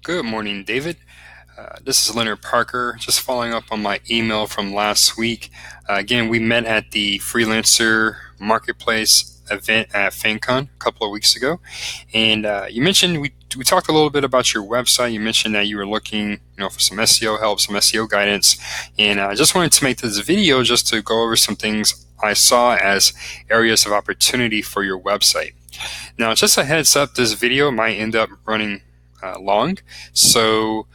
Good morning, David. This is Leonard Parker, just following up on my email from last week. Again, we met at the Freelancer Marketplace event at FanCon a couple of weeks ago. And you mentioned, we talked a little bit about your website. You mentioned that you were looking for some SEO help, some SEO guidance. And I just wanted to make this video just to go over some things I saw as areas of opportunity for your website. Now, just a heads up, this video might end up running long. So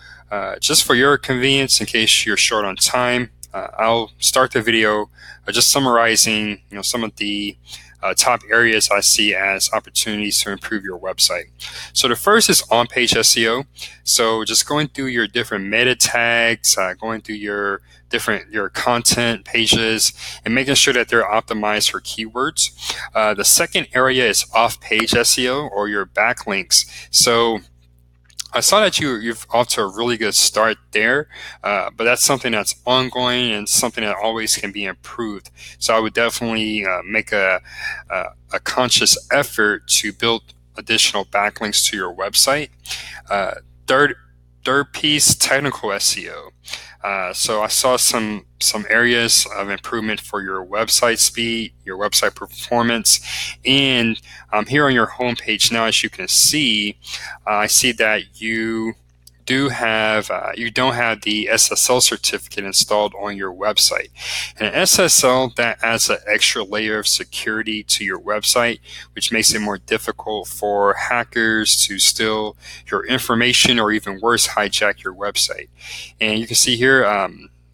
just for your convenience, in case you're short on time, I'll start the video just summarizing some of the top areas I see as opportunities to improve your website. So the first is on-page SEO. So just going through your different meta tags, going through your content pages, and making sure that they're optimized for keywords. The second area is off-page SEO, or your backlinks. So I saw that you're off to a really good start there, but that's something that's ongoing and something that always can be improved. So I would definitely make a conscious effort to build additional backlinks to your website. Third piece, technical SEO. So I saw some areas of improvement for your website speed, your website performance, and here on your homepage now, as you can see, I see that you don't have the SSL certificate installed on your website. And an SSL, that adds an extra layer of security to your website, which makes it more difficult for hackers to steal your information, or even worse, hijack your website. I you can see here,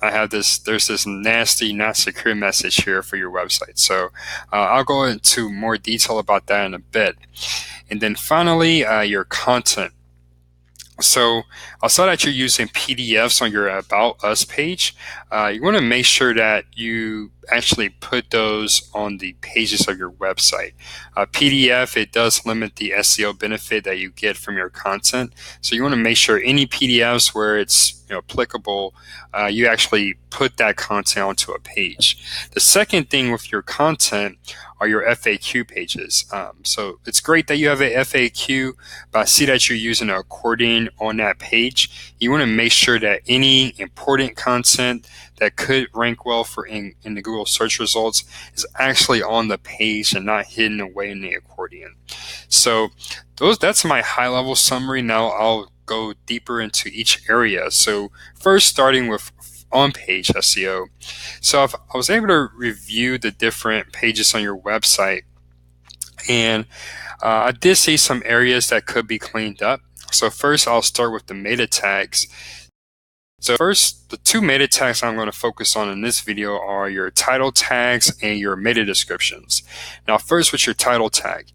there's this nasty, not secure message here for your website. So I'll go into more detail about that in a bit. And then finally, your content. So I saw that you're using PDFs on your About Us page. You want to make sure that you actually put those on the pages of your website. PDF, it does limit the SEO benefit that you get from your content. So you want to make sure any PDFs where it's applicable, you actually put that content onto a page. The second thing with your content are your FAQ pages. So it's great that you have an FAQ, but I see that you're using an accordion on that page. You want to make sure that any important content that could rank well for in the Google search results is actually on the page and not hidden away in the accordion. So that's my high-level summary. Now I'll go deeper into each area. So first, starting with on-page SEO. So if I was able to review the different pages on your website, and I did see some areas that could be cleaned up. So first, I'll start with the meta tags. So first, the two meta tags I'm going to focus on in this video are your title tags and your meta descriptions. Now first, with your title tag.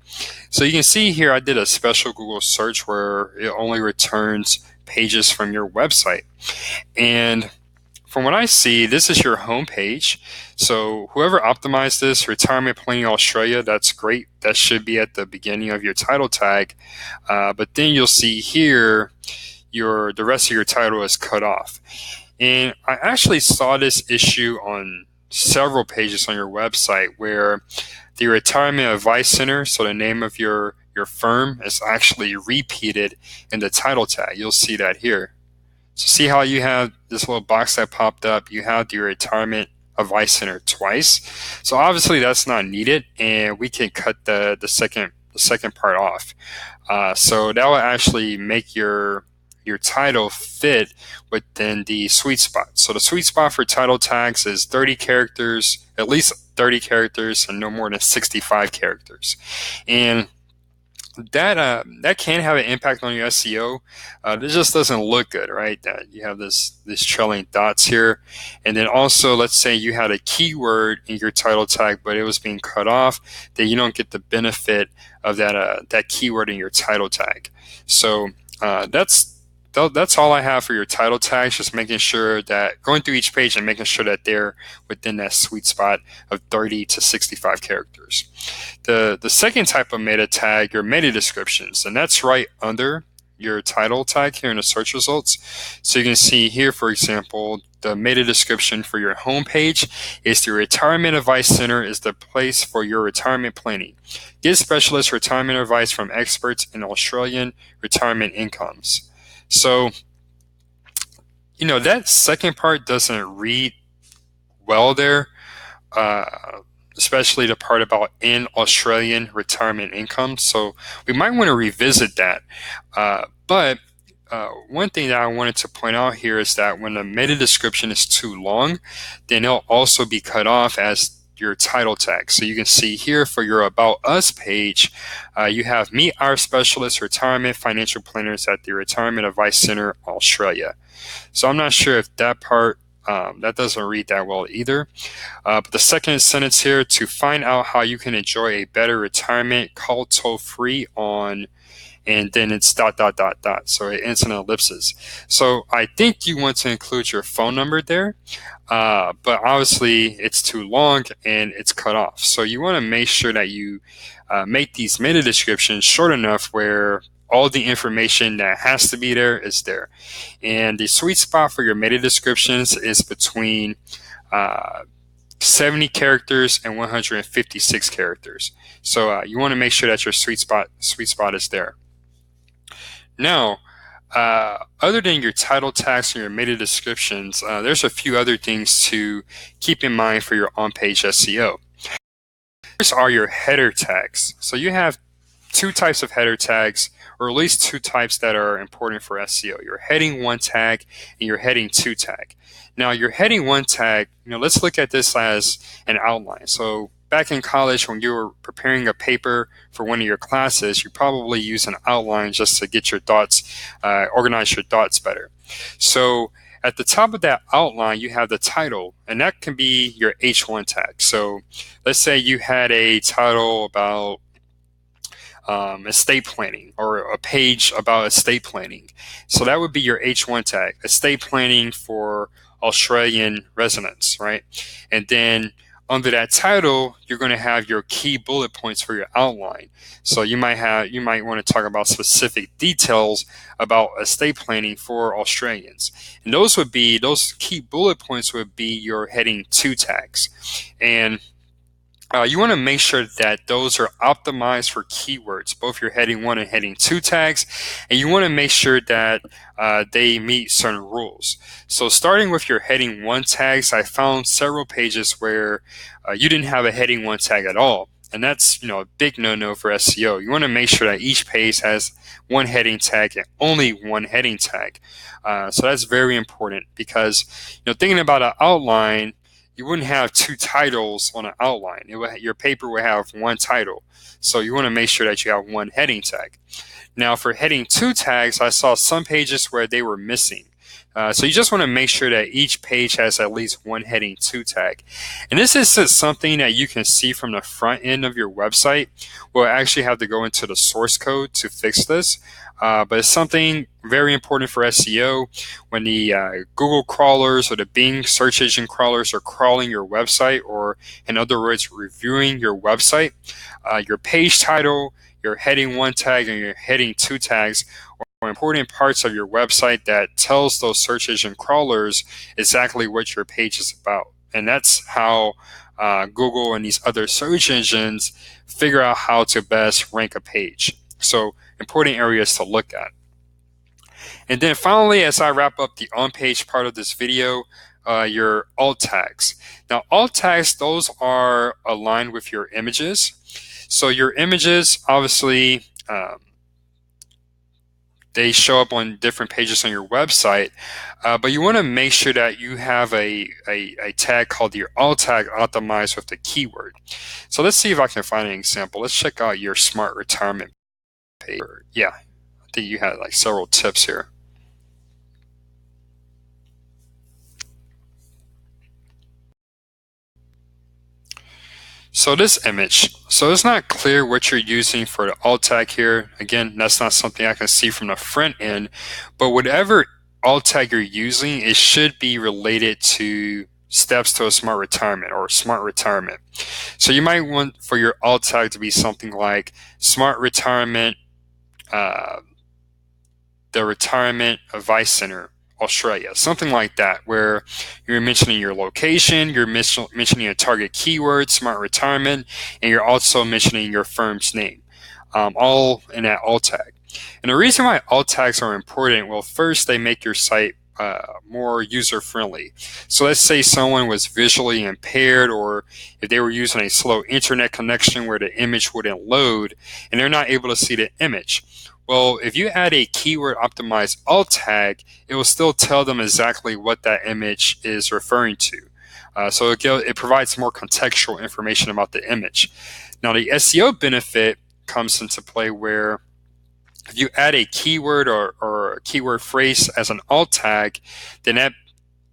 So you can see here I did a special Google search where it only returns pages from your website. And from what I see, this is your home page. So whoever optimized this, Retirement Planning Australia, that's great. That should be at the beginning of your title tag. But then you'll see here, the rest of your title is cut off. And I actually saw this issue on several pages on your website where the Retirement Advice Center, so the name of your firm, is actually repeated in the title tag. You'll see that here. So see how you have this little box that popped up? You have the Retirement Advice Center twice. So obviously that's not needed, and we can cut the second part off. So that will actually make your title fit within the sweet spot. So the sweet spot for title tags is 30 characters, at least 30 characters, and no more than 65 characters. And that can have an impact on your SEO. It just doesn't look good, right? That you have this trailing dots here, and then also, let's say you had a keyword in your title tag, but it was being cut off, then you don't get the benefit of that keyword in your title tag. So that's all I have for your title tags, just making sure that going through each page and making sure that they're within that sweet spot of 30 to 65 characters. The second type of meta tag, your meta descriptions, and that's right under your title tag here in the search results. So you can see here, for example, the meta description for your homepage is the Retirement Advice Center is the place for your retirement planning. Get specialist retirement advice from experts in Australian retirement incomes. So, that second part doesn't read well there, uh, especially the part about in Australian retirement income. So we might want to revisit that. But one thing that I wanted to point out here is that when the meta description is too long, then it'll also be cut off as your title tag. So you can see here for your About Us page, you have Meet Our Specialist Retirement Financial Planners at the Retirement Advice Center, Australia. So I'm not sure if that part, that doesn't read that well either. But the second sentence here, to find out how you can enjoy a better retirement, call toll free on, and then it's ... So it ends in ellipses. So I think you want to include your phone number there, but obviously it's too long and it's cut off. So you want to make sure that you make these meta descriptions short enough where all the information that has to be there is there. And the sweet spot for your meta descriptions is between 70 characters and 156 characters. So you want to make sure that your sweet spot is there. Now, other than your title tags and your meta descriptions, there's a few other things to keep in mind for your on-page SEO. First are your header tags. So you have two types of header tags, or at least two types that are important for SEO. Your heading 1 tag and your heading 2 tag. Now, your heading 1 tag, let's look at this as an outline. So back in college, when you were preparing a paper for one of your classes, you probably use an outline just to get your thoughts, organize your thoughts better. So at the top of that outline, you have the title, and that can be your H1 tag. So let's say you had a title about estate planning, or a page about estate planning. So that would be your H1 tag, estate planning for Australian residents, right? And then under that title, you're going to have your key bullet points for your outline. So you might want to talk about specific details about estate planning for Australians. And those key bullet points would be your heading 2 tags. And you want to make sure that those are optimized for keywords, both your heading 1 and heading 2 tags, and you want to make sure that they meet certain rules. So starting with your heading 1 tags, I found several pages where you didn't have a heading 1 tag at all, and that's a big no-no for SEO. You want to make sure that each page has one heading tag and only one heading tag. So that's very important, because thinking about an outline, you wouldn't have two titles on an outline. Your paper would have one title. So you want to make sure that you have one heading tag. Now, for heading 2 tags, I saw some pages where they were missing. So you just want to make sure that each page has at least one heading 2 tag. And this is something that you can see from the front end of your website. We'll actually have to go into the source code to fix this. But it's something very important for SEO. When the Google crawlers or the Bing search engine crawlers are crawling your website, or in other words, reviewing your website, your page title, your heading 1 tag, and your heading 2 tags are important parts of your website that tells those search engine crawlers exactly what your page is about. And that's how Google and these other search engines figure out how to best rank a page. So important areas to look at. And then finally, as I wrap up the on-page part of this video, your alt tags. Now, alt tags, those are aligned with your images. So your images, obviously, they show up on different pages on your website, but you want to make sure that you have a tag called your alt tag optimized with the keyword. So let's see if I can find an example. Let's check out your smart retirement page. Yeah, I think you had like several tips here. So this image, so it's not clear what you're using for the alt tag here. Again, that's not something I can see from the front end, but whatever alt tag you're using, it should be related to steps to a smart retirement or smart retirement. So you might want for your alt tag to be something like smart retirement, the Retirement Advice Center, Australia, something like that, where you're mentioning your location, you're mentioning a target keyword, smart retirement, and you're also mentioning your firm's name. all in that alt tag. And the reason why alt tags are important, well, first, they make your site more user-friendly. So let's say someone was visually impaired, or if they were using a slow internet connection where the image wouldn't load and they're not able to see the image. Well, if you add a keyword optimized alt tag, it will still tell them exactly what that image is referring to. So it provides more contextual information about the image. Now, the SEO benefit comes into play where if you add a keyword or a keyword phrase as an alt tag, then that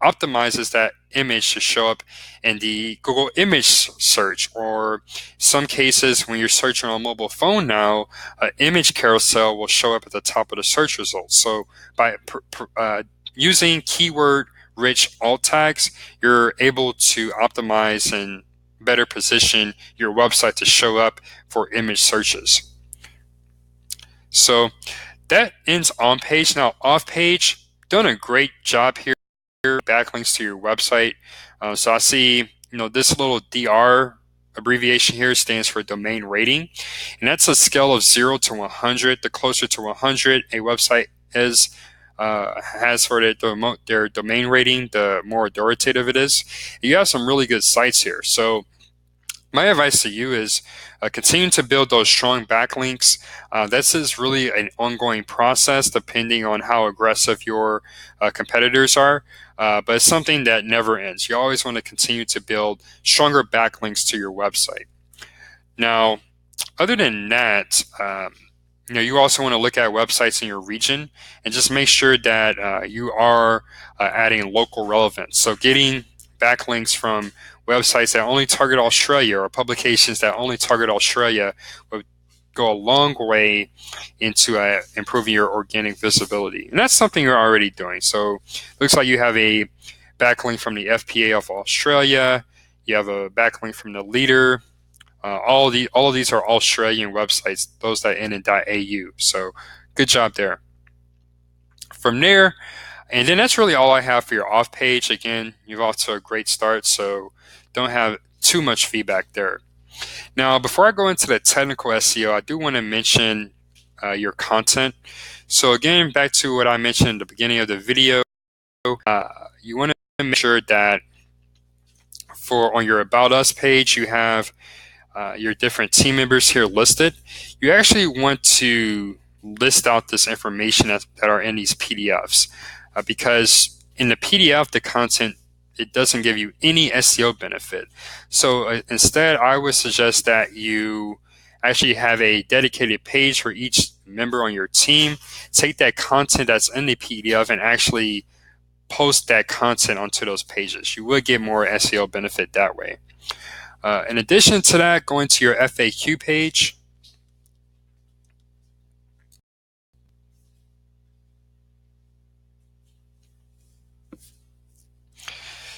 optimizes that image to show up in the Google image search, or some cases when you're searching on a mobile phone now, an image carousel will show up at the top of the search results. So by using keyword rich alt tags, you're able to optimize and better position your website to show up for image searches. So that ends on page. Now off page, done a great job here. Backlinks to your website. So I see, this little DR abbreviation here stands for domain rating, and that's a scale of 0 to 100. The closer to 100 a website is has for their domain rating, the more authoritative it is. You have some really good sites here. So my advice to you is continue to build those strong backlinks. This is really an ongoing process depending on how aggressive your competitors are, but it's something that never ends. You always want to continue to build stronger backlinks to your website. Now, other than that, you also want to look at websites in your region and just make sure that you are adding local relevance. So getting backlinks from websites that only target Australia or publications that only target Australia would go a long way into improving your organic visibility. And that's something you're already doing. So it looks like you have a backlink from the FPA of Australia. You have a backlink from the leader. All of these are Australian websites, those that end in .au. So good job there. From there, and then that's really all I have for your off page. Again, you're off to a great start, so don't have too much feedback there. Now, before I go into the technical SEO, I do want to mention your content. So again, back to what I mentioned at the beginning of the video, you want to make sure that on your About Us page, you have your different team members here listed. You actually want to list out this information that are in these PDFs. Because in the PDF, the content, it doesn't give you any SEO benefit. So instead, I would suggest that you actually have a dedicated page for each member on your team. Take that content that's in the PDF and actually post that content onto those pages. You will get more SEO benefit that way. In addition to that, going to your FAQ page,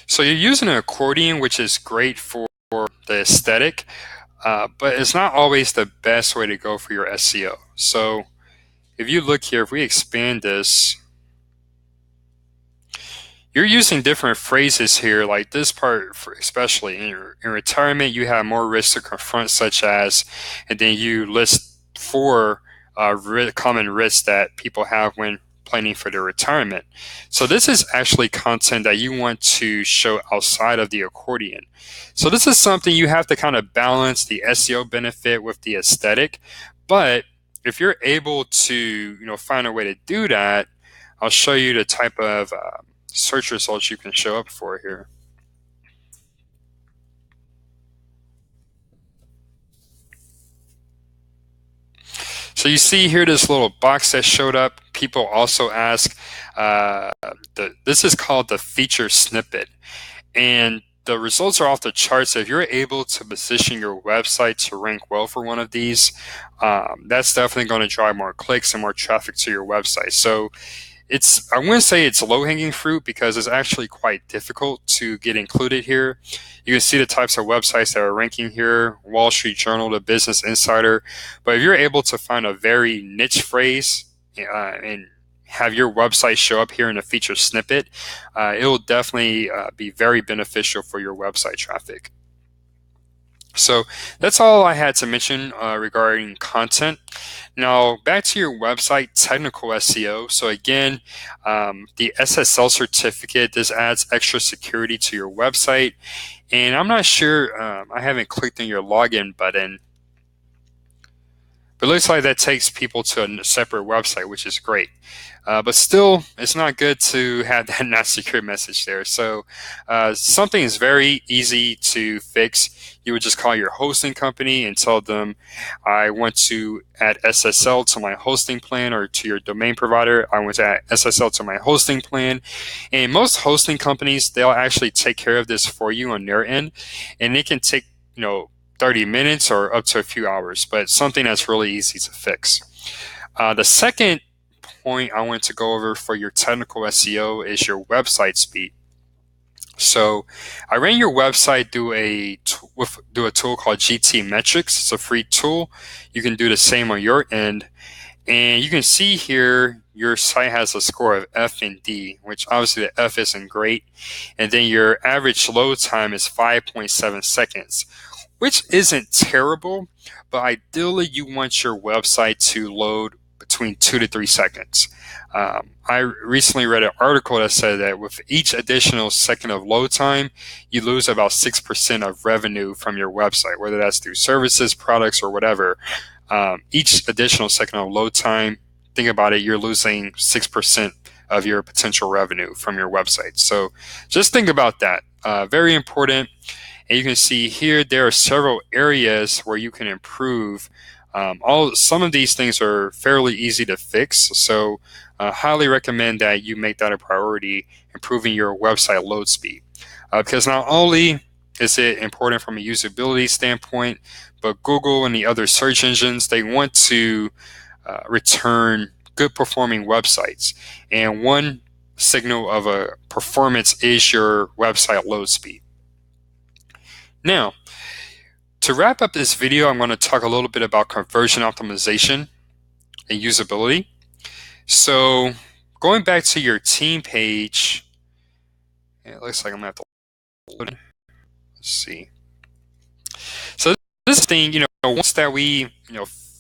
so you're using an accordion, which is great for the aesthetic, but it's not always the best way to go for your SEO. So if you look here, if we expand this, you're using different phrases here, like this part, especially in retirement, you have more risks to confront, such as, and then you list 4 common risks that people have when planning for their retirement. So this is actually content that you want to show outside of the accordion. So this is something you have to kind of balance the SEO benefit with the aesthetic. But if you're able to, find a way to do that, I'll show you the type of search results you can show up for here. So you see here this little box that showed up. People also ask, this is called the feature snippet. And the results are off the charts. If you're able to position your website to rank well for one of these, that's definitely going to drive more clicks and more traffic to your website. So I wouldn't say it's low-hanging fruit because it's actually quite difficult to get included here. You can see the types of websites that are ranking here, Wall Street Journal, the Business Insider. But if you're able to find a very niche phrase and have your website show up here in a feature snippet, it will definitely be very beneficial for your website traffic. So that's all I had to mention regarding content. Now back to your website technical SEO. So again, the SSL certificate, this adds extra security to your website. And I'm not sure, I haven't clicked on your login button, but it looks like that takes people to a separate website, which is great. But still, it's not good to have that not secure message there. So something is very easy to fix. You would just call your hosting company and tell them, I want to add SSL to my hosting plan, or to your domain provider, I want to add SSL to my hosting plan. And most hosting companies, they'll actually take care of this for you on their end. And it can take, 30 minutes or up to a few hours, but something that's really easy to fix. The second point I want to go over for your technical SEO is your website speed. So I ran your website through a tool called GT Metrics. It's a free tool. You can do the same on your end. And you can see here your site has a score of F and D, which obviously the F isn't great. And then your average load time is 5.7 seconds, which isn't terrible, but ideally you want your website to load between 2 to 3 seconds. I recently read an article that said that with each additional second of load time, you lose about 6% of revenue from your website, whether that's through services, products, or whatever. Each additional second of load time, think about it, you're losing 6% of your potential revenue from your website. So just think about that. Very important. And you can see here there are several areas where you can improve. Some of these things are fairly easy to fix, so highly recommend that you make that a priority, improving your website load speed. Because not only is it important from a usability standpoint, but Google and the other search engines, they want to return good performing websites. And one signal of a performance is your website load speed. Now, to wrap up this video, I'm going to talk a little bit about conversion optimization and usability. So going back to your team page, it looks like I'm going to have to load it. Let's see. So this thing, once that we,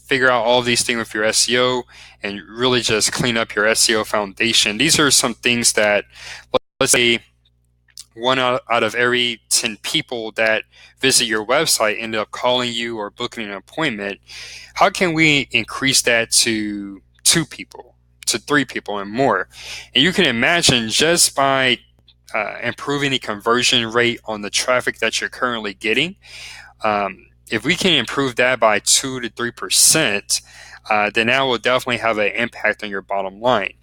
figure out all these things with your SEO and really just clean up your SEO foundation, these are some things that, let's say, 1 out of every 10 people that visit your website end up calling you or booking an appointment. How can we increase that to 2 people, to 3 people, and more? And you can imagine, just by improving the conversion rate on the traffic that you're currently getting, if we can improve that by 2 to 3%, then that will definitely have an impact on your bottom line.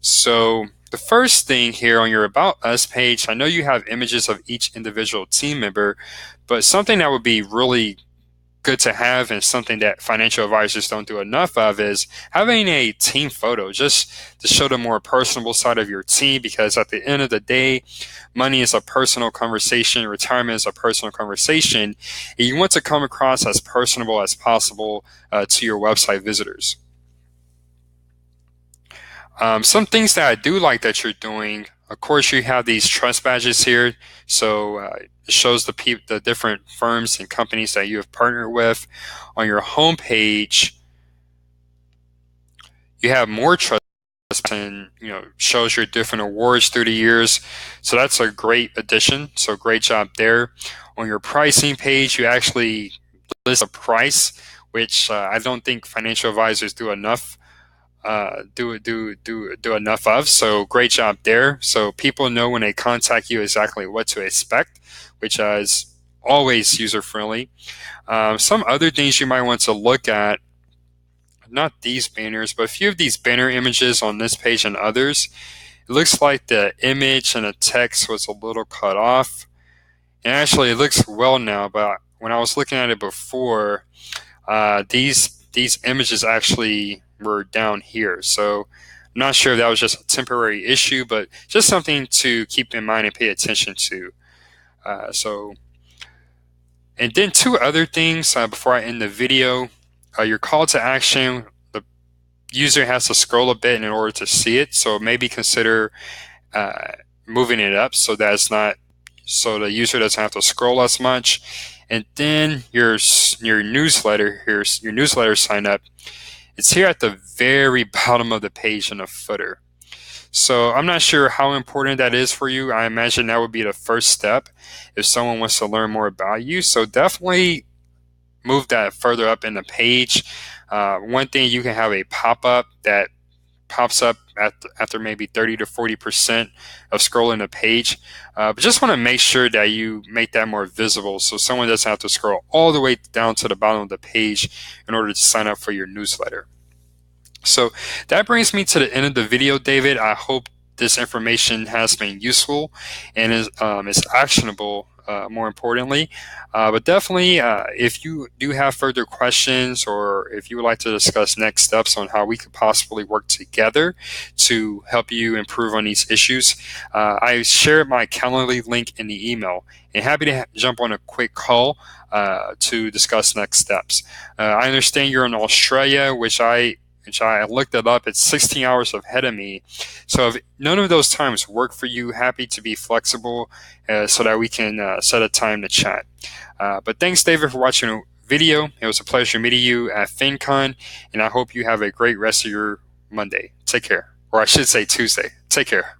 So the first thing here on your About Us page, I know you have images of each individual team member, but something that would be really good to have, and something that financial advisors don't do enough of, is having a team photo, just to show the more personable side of your team. Because at the end of the day, money is a personal conversation, retirement is a personal conversation, and you want to come across as personable as possible to your website visitors. Some things that I do like that you're doing, of course, you have these trust badges here. So it shows the different firms and companies that you have partnered with. On your home page, you have more trust, and shows your different awards through the years. So that's a great addition. So great job there. On your pricing page, you actually list a price, which I don't think financial advisors do enough. Do enough of. So great job there. So people know when they contact you exactly what to expect, which is always user friendly. Some other things you might want to look at, not these banners, but a few of these banner images on this page and others. It looks like the image and the text was a little cut off. And actually it looks well now, but when I was looking at it before, these images actually were down here. So I'm not sure if that was just a temporary issue, but just something to keep in mind and pay attention to. And then 2 other things before I end the video. Your call to action, the user has to scroll a bit in order to see it. So maybe consider moving it up so that the user doesn't have to scroll as much. And then your newsletter, here's your newsletter sign up. It's here at the very bottom of the page in the footer. So I'm not sure how important that is for you. I imagine that would be the first step if someone wants to learn more about you. So definitely move that further up in the page. One thing, you can have a pop-up that pops up after maybe 30 to 40% of scrolling the page. But just want to make sure that you make that more visible so someone doesn't have to scroll all the way down to the bottom of the page in order to sign up for your newsletter. So that brings me to the end of the video, David. I hope this information has been useful and is actionable, more importantly. But definitely, if you do have further questions, or if you would like to discuss next steps on how we could possibly work together to help you improve on these issues, I shared my Calendly link in the email, and happy to jump on a quick call to discuss next steps. I understand you're in Australia, which I looked it up. It's 16 hours ahead of me. So if none of those times work for you, happy to be flexible so that we can set a time to chat. But thanks, David, for watching the video. It was a pleasure meeting you at FinCon, and I hope you have a great rest of your Monday. Take care. Or I should say Tuesday. Take care.